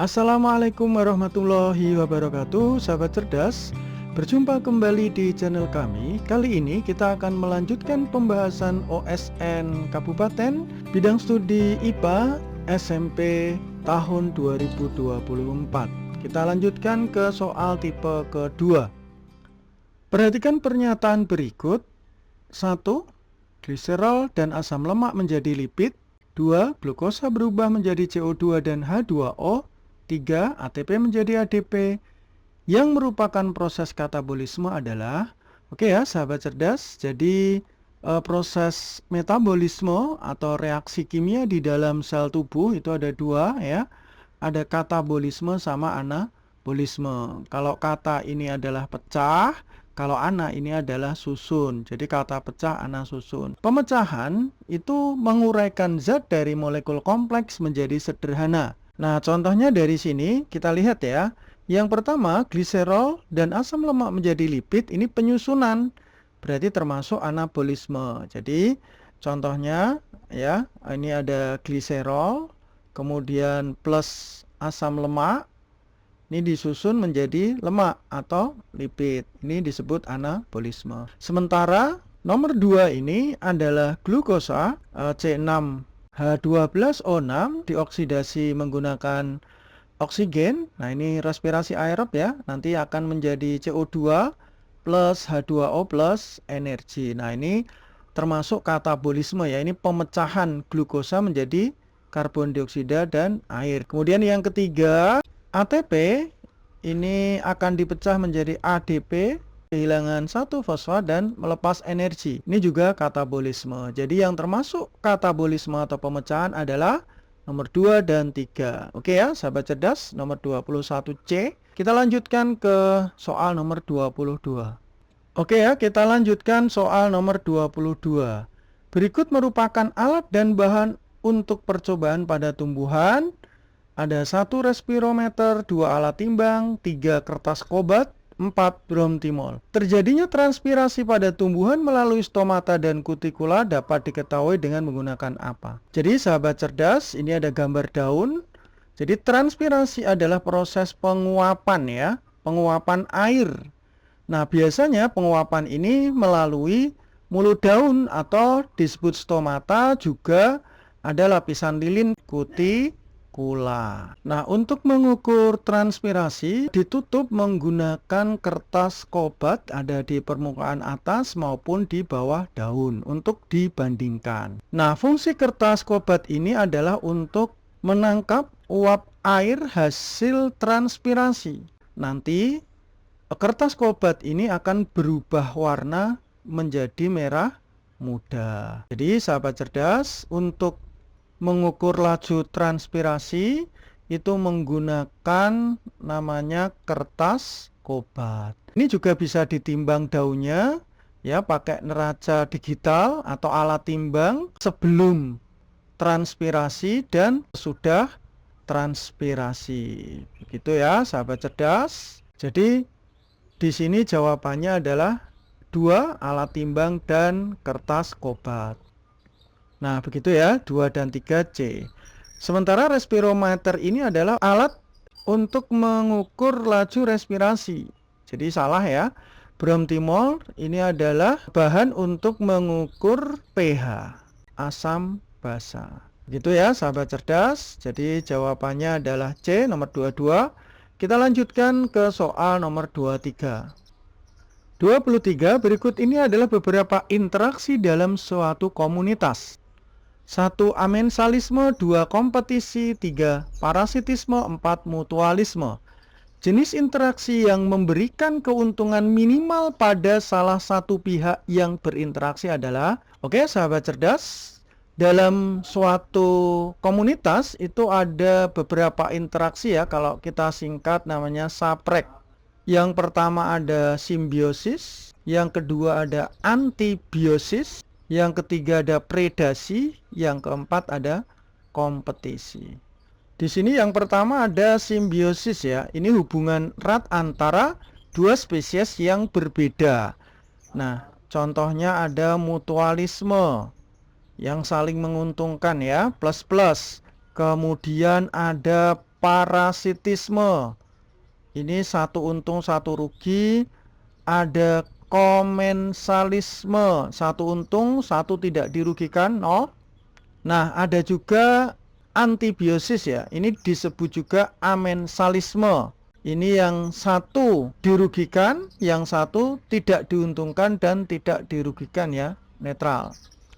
Assalamualaikum warahmatullahi wabarakatuh, sahabat cerdas. Berjumpa kembali di channel kami. Kali ini kita akan melanjutkan pembahasan OSN Kabupaten bidang studi IPA SMP tahun 2024. Kita lanjutkan ke soal tipe kedua. Perhatikan pernyataan berikut. 1. Gliserol dan asam lemak menjadi lipid. 2. Glukosa berubah menjadi CO2 dan H2O. 3. ATP menjadi ADP. Yang merupakan proses katabolisme adalah, oke ya sahabat cerdas, jadi proses metabolisme atau reaksi kimia di dalam sel tubuh itu ada dua ya. Ada katabolisme sama anabolisme. Kalau kata ini adalah pecah, kalau ana ini adalah susun. Jadi kata pecah, ana susun. Pemecahan itu menguraikan zat dari molekul kompleks menjadi sederhana. Nah, contohnya dari sini kita lihat ya. Yang pertama, gliserol dan asam lemak menjadi lipid, ini penyusunan. Berarti termasuk anabolisme. Jadi, contohnya ya, ini ada gliserol, kemudian plus asam lemak, ini disusun menjadi lemak atau lipid. Ini disebut anabolisme. Sementara nomor 2 ini adalah glukosa, C6H12O6 dioksidasi menggunakan oksigen. Nah, ini respirasi aerob ya. Nanti akan menjadi CO2 plus H2O plus energi. Nah, ini termasuk katabolisme ya. Ini pemecahan glukosa menjadi karbon dioksida dan air. Kemudian yang ketiga, ATP ini akan dipecah menjadi ADP, kehilangan satu fosfat dan melepas energi. Ini juga katabolisme. Jadi yang termasuk katabolisme atau pemecahan adalah nomor 2 dan 3. Oke ya, sahabat cerdas, nomor 21C. Kita lanjutkan ke soal nomor 22. Oke ya, kita lanjutkan soal nomor 22. Berikut merupakan alat dan bahan untuk percobaan pada tumbuhan. Ada 1 respirometer, 2 alat timbang, 3 kertas kobat, 4 bromtimol. Terjadinya transpirasi pada tumbuhan melalui stomata dan kutikula dapat diketahui dengan menggunakan apa? Jadi sahabat cerdas, ini ada gambar daun. Jadi transpirasi adalah proses penguapan ya, penguapan air. Nah, biasanya penguapan ini melalui mulut daun atau disebut stomata, juga ada lapisan lilin kutikula. Nah, untuk mengukur transpirasi ditutup menggunakan kertas kobat, ada di permukaan atas maupun di bawah daun untuk dibandingkan. Nah, fungsi kertas kobat ini adalah untuk menangkap uap air hasil transpirasi. Nanti kertas kobat ini akan berubah warna menjadi merah muda. Jadi sahabat cerdas, untuk mengukur laju transpirasi itu menggunakan namanya kertas kobat. Ini juga bisa ditimbang daunnya ya, pakai neraca digital atau alat timbang sebelum transpirasi dan sudah transpirasi. Begitu ya sahabat cerdas. Jadi di sini jawabannya adalah 2 alat timbang dan kertas kobat. Nah, begitu ya, 2 dan 3C. Sementara respirometer ini adalah alat untuk mengukur laju respirasi. Jadi salah ya. Bromtimol ini adalah bahan untuk mengukur pH, asam basa. Begitu ya, sahabat cerdas. Jadi jawabannya adalah C, nomor 22. Kita lanjutkan ke soal nomor 23. 23, berikut ini adalah beberapa interaksi dalam suatu komunitas. 1. Amensalisme, 2. Kompetisi, 3. Parasitisme, 4. Mutualisme. Jenis interaksi yang memberikan keuntungan minimal pada salah satu pihak yang berinteraksi adalah, oke sahabat cerdas, dalam suatu komunitas itu ada beberapa interaksi ya, kalau kita singkat namanya saprek. Yang pertama ada simbiosis, yang kedua ada antibiosis, yang ketiga ada predasi, yang keempat ada kompetisi. Di sini yang pertama ada simbiosis ya. Ini hubungan erat antara dua spesies yang berbeda. Nah, contohnya ada mutualisme yang saling menguntungkan ya, plus-plus. Kemudian ada parasitisme. Ini satu untung satu rugi. Ada komensalisme, satu untung satu tidak dirugikan, nol. Nah, ada juga antibiosis ya. Ini disebut juga amensalisme. Ini yang satu dirugikan, yang satu tidak diuntungkan dan tidak dirugikan ya, netral.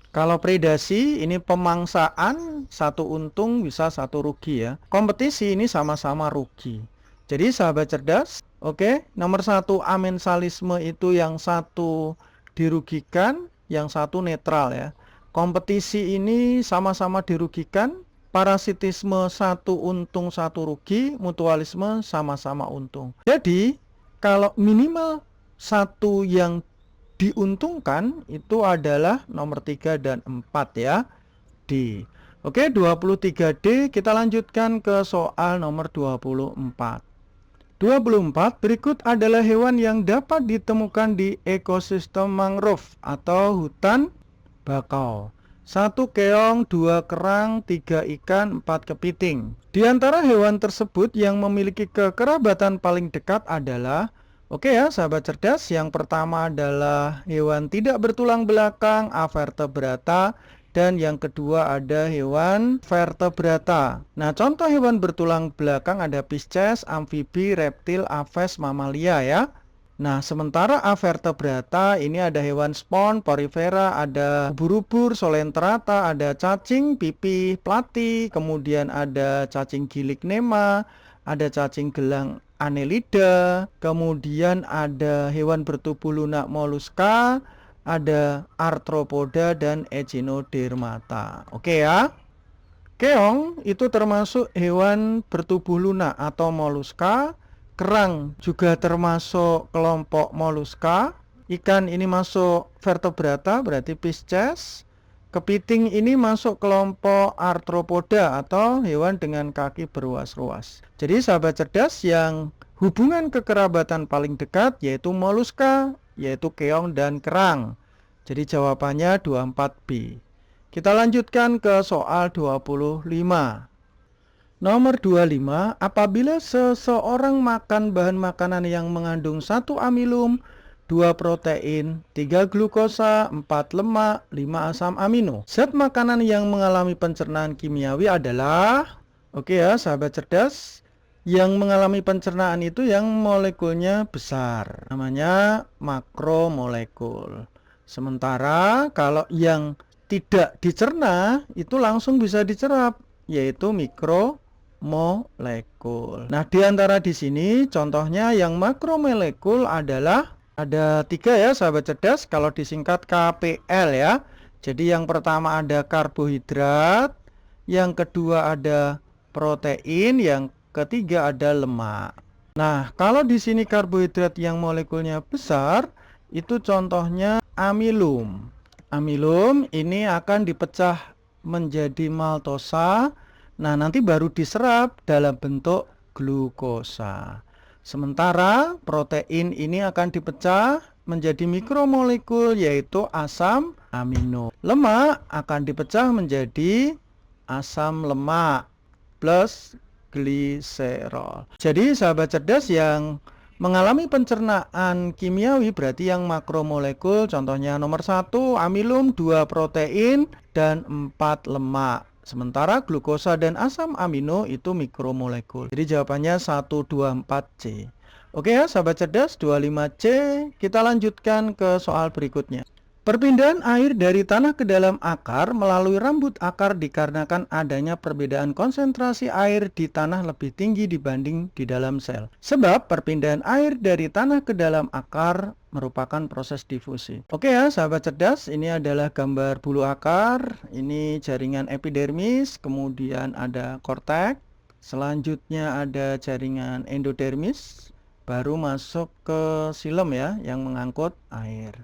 Kalau predasi ini pemangsaan, satu untung bisa satu rugi ya. Kompetisi ini sama-sama rugi. Jadi sahabat cerdas, oke, nomor satu amensalisme itu yang satu dirugikan, yang satu netral ya. Kompetisi ini sama-sama dirugikan. Parasitisme satu untung satu rugi, mutualisme sama-sama untung. Jadi kalau minimal satu yang diuntungkan itu adalah nomor 3 dan 4 ya, D. Oke, 23D kita lanjutkan ke soal nomor 24. 24 berikut adalah hewan yang dapat ditemukan di ekosistem mangrove atau hutan bakau. 1 keong, 2 kerang, 3 ikan, 4 kepiting. Di antara hewan tersebut yang memiliki kekerabatan paling dekat adalah, oke ya sahabat cerdas, yang pertama adalah hewan tidak bertulang belakang, avertebrata, dan yang kedua ada hewan vertebrata. Nah, contoh hewan bertulang belakang ada Pisces, amfibi, reptil, aves, mamalia ya. Nah, sementara avertebrata ini ada hewan spon, porifera, ada ubur-ubur, solenterata, ada cacing, pipih, plati, kemudian ada cacing gilik nema, ada cacing gelang Annelida, kemudian ada hewan bertubuh lunak moluska, ada arthropoda dan echinodermata. Oke ya. Keong itu termasuk hewan bertubuh lunak atau moluska. Kerang juga termasuk kelompok moluska. Ikan ini masuk vertebrata, berarti Pisces. Kepiting ini masuk kelompok arthropoda atau hewan dengan kaki beruas-ruas. Jadi sahabat cerdas, yang hubungan kekerabatan paling dekat yaitu moluska, yaitu keong dan kerang. Jadi jawabannya 24B. Kita lanjutkan ke soal 25. Nomor 25, apabila seseorang makan bahan makanan yang mengandung 1 amilum, 2 protein, 3 glukosa, 4 lemak, 5 asam amino. Zat makanan yang mengalami pencernaan kimiawi adalah, oke ya sahabat cerdas, yang mengalami pencernaan itu yang molekulnya besar, namanya makromolekul. Sementara kalau yang tidak dicerna itu langsung bisa dicerap, yaitu mikromolekul. Nah, di antara di sini contohnya yang makromolekul adalah ada 3 ya sahabat cerdas, kalau disingkat KPL ya. Jadi yang pertama ada karbohidrat, yang kedua ada protein, yang ketiga ada lemak. Nah, kalau di sini karbohidrat yang molekulnya besar, itu contohnya amilum. Amilum ini akan dipecah menjadi maltosa. Nah, nanti baru diserap dalam bentuk glukosa. Sementara protein ini akan dipecah menjadi mikromolekul, yaitu asam amino. Lemak akan dipecah menjadi asam lemak plus gliserol. Jadi sahabat cerdas, yang mengalami pencernaan kimiawi berarti yang makromolekul, contohnya nomor 1 amilum, 2 protein, dan 4 lemak. Sementara glukosa dan asam amino itu mikromolekul. Jadi jawabannya 124C. Oke ya sahabat cerdas, 25C. Kita lanjutkan ke soal berikutnya. Perpindahan air dari tanah ke dalam akar melalui rambut akar dikarenakan adanya perbedaan konsentrasi air di tanah lebih tinggi dibanding di dalam sel. Sebab perpindahan air dari tanah ke dalam akar merupakan proses difusi. Oke ya sahabat cerdas, ini adalah gambar bulu akar, ini jaringan epidermis, kemudian ada korteks, selanjutnya ada jaringan endodermis, baru masuk ke silem ya yang mengangkut air.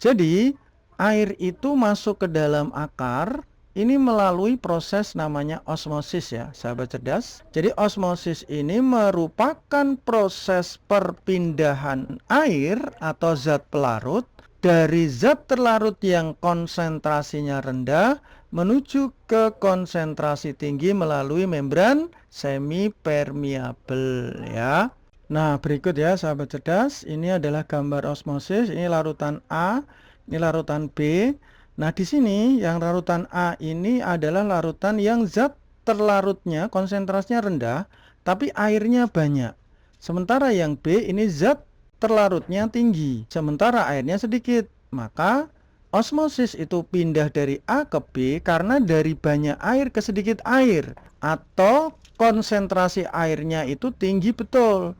Jadi air itu masuk ke dalam akar ini melalui proses namanya osmosis ya sahabat cerdas. Jadi osmosis ini merupakan proses perpindahan air atau zat pelarut dari zat terlarut yang konsentrasinya rendah menuju ke konsentrasi tinggi melalui membran semi-permeabel ya. Nah, berikut ya sahabat cerdas, ini adalah gambar osmosis, ini larutan A, ini larutan B. Nah, di sini yang larutan A ini adalah larutan yang zat terlarutnya konsentrasinya rendah, tapi airnya banyak. Sementara yang B ini zat terlarutnya tinggi, sementara airnya sedikit. Maka osmosis itu pindah dari A ke B karena dari banyak air ke sedikit air, atau konsentrasi airnya itu tinggi betul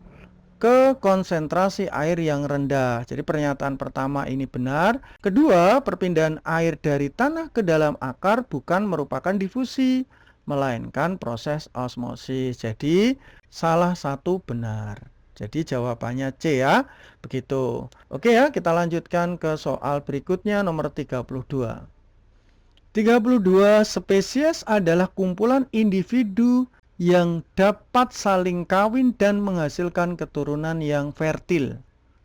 ke konsentrasi air yang rendah. Jadi pernyataan pertama ini benar. Kedua, perpindahan air dari tanah ke dalam akar bukan merupakan difusi, melainkan proses osmosis. Jadi salah satu benar. Jadi jawabannya C ya. Begitu. Oke ya, kita lanjutkan ke soal berikutnya nomor 32. 32 spesies adalah kumpulan individu yang dapat saling kawin dan menghasilkan keturunan yang fertil.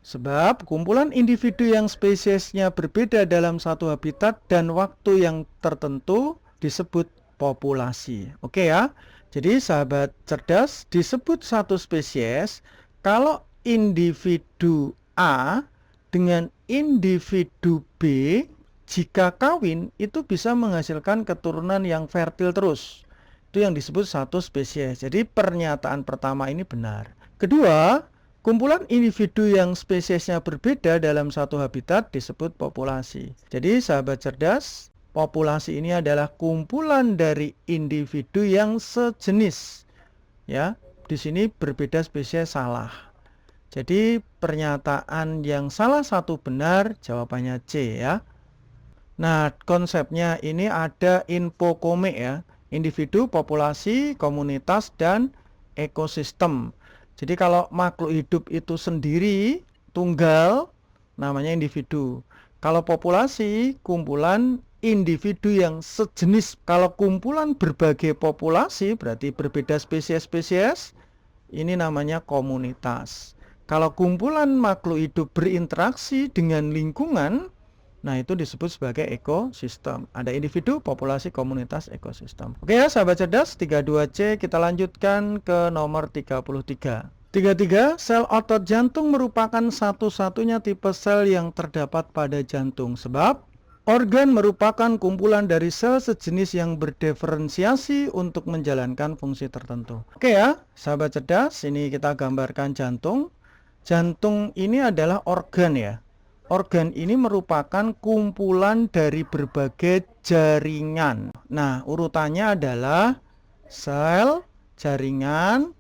Sebab kumpulan individu yang spesiesnya berbeda dalam satu habitat dan waktu yang tertentu disebut populasi. Oke ya. Jadi sahabat cerdas, disebut satu spesies kalau individu A dengan individu B jika kawin itu bisa menghasilkan keturunan yang fertil terus. Itu yang disebut satu spesies. Jadi pernyataan pertama ini benar. Kedua, kumpulan individu yang spesiesnya berbeda dalam satu habitat disebut populasi. Jadi sahabat cerdas, populasi ini adalah kumpulan dari individu yang sejenis. Ya, di sini berbeda spesies salah. Jadi pernyataan yang salah satu benar, jawabannya C ya. Nah, konsepnya ini ada infokome ya. Individu, populasi, komunitas, dan ekosistem. Jadi kalau makhluk hidup itu sendiri, tunggal, namanya individu. Kalau populasi, kumpulan individu yang sejenis. Kalau kumpulan berbagai populasi, berarti berbeda spesies-spesies, ini namanya komunitas. Kalau kumpulan makhluk hidup berinteraksi dengan lingkungan, nah itu disebut sebagai ekosistem. Ada individu, populasi, komunitas, ekosistem. Oke ya sahabat cerdas, 32C kita lanjutkan ke nomor 33. 33, sel otot jantung merupakan satu-satunya tipe sel yang terdapat pada jantung. Sebab organ merupakan kumpulan dari sel sejenis yang berdiferensiasi untuk menjalankan fungsi tertentu. Oke ya sahabat cerdas, ini kita gambarkan jantung. Jantung ini adalah organ ya. Organ ini merupakan kumpulan dari berbagai jaringan. Nah, urutannya adalah sel, jaringan,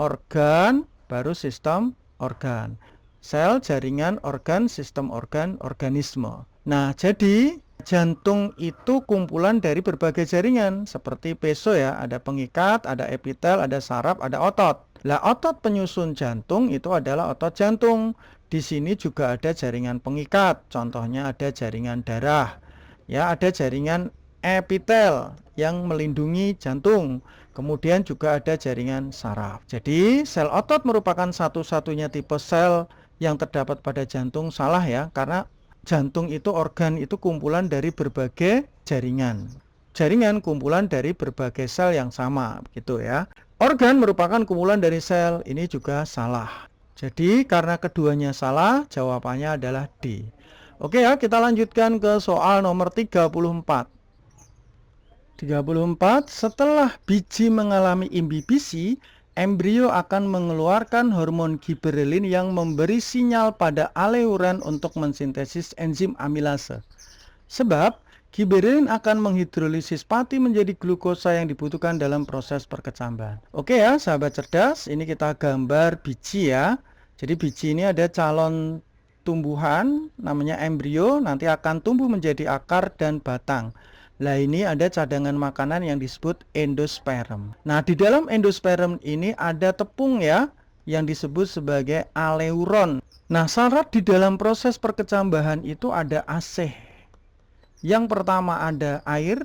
organ, baru sistem organ. Sel, jaringan, organ, sistem organ, organisme. Nah, jadi jantung itu kumpulan dari berbagai jaringan. Seperti peso ya, ada pengikat, ada epitel, ada saraf, ada otot. Lah, otot penyusun jantung itu adalah otot jantung. Di sini juga ada jaringan pengikat, contohnya ada jaringan darah. Ya, ada jaringan epitel yang melindungi jantung. Kemudian juga ada jaringan saraf. Jadi, sel otot merupakan satu-satunya tipe sel yang terdapat pada jantung. Salah ya, karena jantung itu organ itu kumpulan dari berbagai jaringan. Jaringan kumpulan dari berbagai sel yang sama, gitu ya. Organ merupakan kumpulan dari sel, ini juga salah. Jadi karena keduanya salah, jawabannya adalah D. Oke ya, kita lanjutkan ke soal nomor 34. 34, setelah biji mengalami imbibisi, embrio akan mengeluarkan hormon giberelin yang memberi sinyal pada aleuron untuk mensintesis enzim amilase. Sebab giberelin akan menghidrolisis pati menjadi glukosa yang dibutuhkan dalam proses perkecambahan. Oke ya, sahabat cerdas, ini kita gambar biji ya. Jadi biji ini ada calon tumbuhan, namanya embrio, nanti akan tumbuh menjadi akar dan batang. Nah, ini ada cadangan makanan yang disebut endosperm. Nah, di dalam endosperm ini ada tepung ya, yang disebut sebagai aleuron. Nah, syarat di dalam proses perkecambahan itu ada AC. Yang pertama ada air,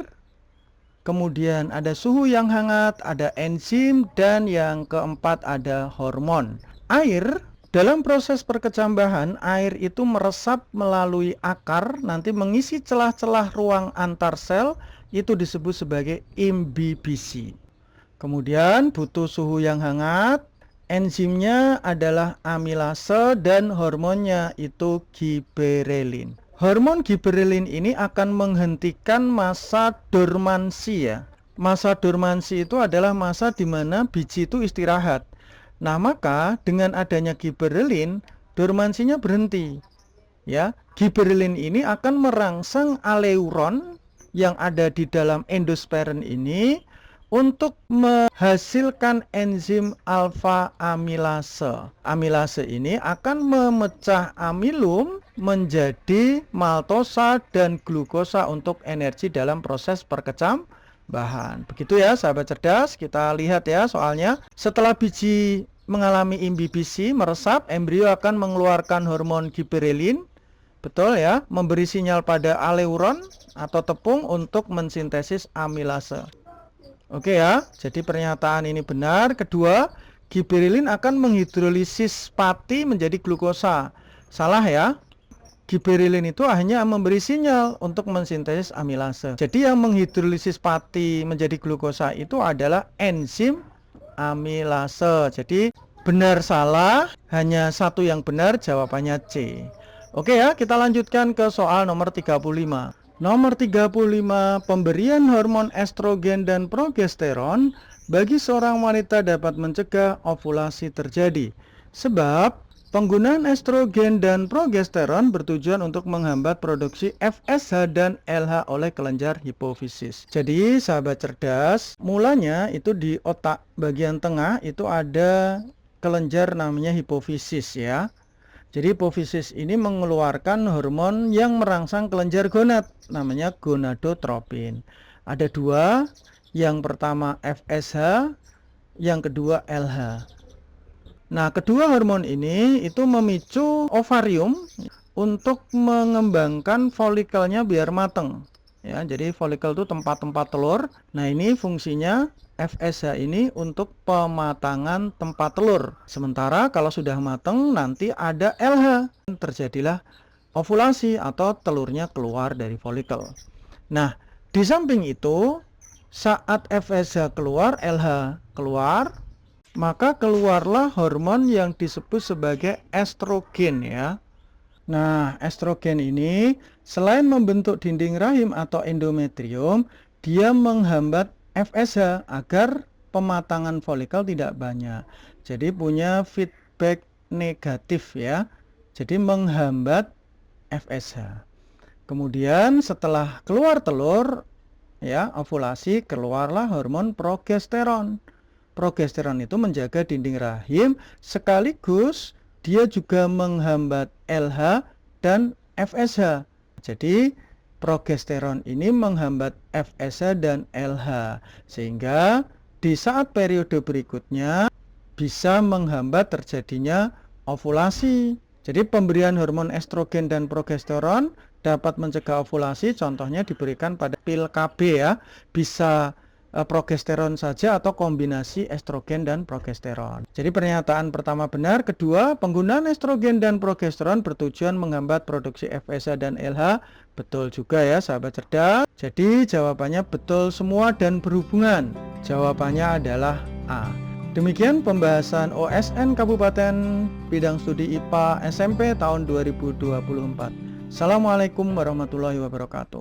kemudian ada suhu yang hangat, ada enzim, dan yang keempat ada hormon. Air, dalam proses perkecambahan, air itu meresap melalui akar, nanti mengisi celah-celah ruang antar sel, itu disebut sebagai imbibisi. Kemudian butuh suhu yang hangat, enzimnya adalah amilase dan hormonnya itu giberelin. Hormon giberelin ini akan menghentikan masa dormansi ya. Masa dormansi itu adalah masa di mana biji itu istirahat. Nah, maka dengan adanya giberelin, dormansinya berhenti. Ya, giberelin ini akan merangsang aleuron yang ada di dalam endosperin ini untuk menghasilkan enzim alfa amilase. Amilase ini akan memecah amilum menjadi maltosa dan glukosa untuk energi dalam proses perkecambahan. Begitu ya sahabat cerdas, kita lihat ya soalnya. Setelah biji mengalami imbibisi, meresap, embrio akan mengeluarkan hormon giberelin. Betul ya, memberi sinyal pada aleuron atau tepung untuk mensintesis amilase. Oke ya, jadi pernyataan ini benar. Kedua, giberelin akan menghidrolisis pati menjadi glukosa. Salah ya. Giberelin itu hanya memberi sinyal untuk mensintesis amilase. Jadi yang menghidrolisis pati menjadi glukosa itu adalah enzim amilase. Jadi benar salah, hanya satu yang benar, jawabannya C. Oke ya, kita lanjutkan ke soal nomor 35. Nomor 35, pemberian hormon estrogen dan progesteron bagi seorang wanita dapat mencegah ovulasi terjadi. Sebab penggunaan estrogen dan progesteron bertujuan untuk menghambat produksi FSH dan LH oleh kelenjar hipofisis. Jadi sahabat cerdas, mulanya itu di otak bagian tengah itu ada kelenjar namanya hipofisis ya. Jadi hipofisis ini mengeluarkan hormon yang merangsang kelenjar gonad, namanya gonadotropin. Ada dua, yang pertama FSH, yang kedua LH. Nah, kedua hormon ini itu memicu ovarium untuk mengembangkan folikelnya biar mateng. Ya, jadi folikel itu tempat-tempat telur. Nah, ini fungsinya FSH ini untuk pematangan tempat telur. Sementara kalau sudah matang nanti ada LH. Terjadilah ovulasi atau telurnya keluar dari folikel. Nah, di samping itu saat FSH keluar, LH keluar, maka keluarlah hormon yang disebut sebagai estrogen ya. Nah, estrogen ini selain membentuk dinding rahim atau endometrium, dia menghambat FSH agar pematangan folikel tidak banyak. Jadi punya feedback negatif ya. Jadi menghambat FSH. Kemudian setelah keluar telur ya, ovulasi, keluarlah hormon progesteron. Progesteron itu menjaga dinding rahim sekaligus dia juga menghambat LH dan FSH. Jadi progesteron ini menghambat FSH dan LH sehingga di saat periode berikutnya bisa menghambat terjadinya ovulasi. Jadi pemberian hormon estrogen dan progesteron dapat mencegah ovulasi, contohnya diberikan pada pil KB ya. Bisa progesteron saja atau kombinasi estrogen dan progesteron. Jadi pernyataan pertama benar. Kedua, penggunaan estrogen dan progesteron bertujuan menghambat produksi FSH dan LH. Betul juga ya sahabat cerdas. Jadi jawabannya betul semua dan berhubungan. Jawabannya adalah A. Demikian pembahasan OSN Kabupaten Bidang Studi IPA SMP tahun 2024. Assalamualaikum warahmatullahi wabarakatuh.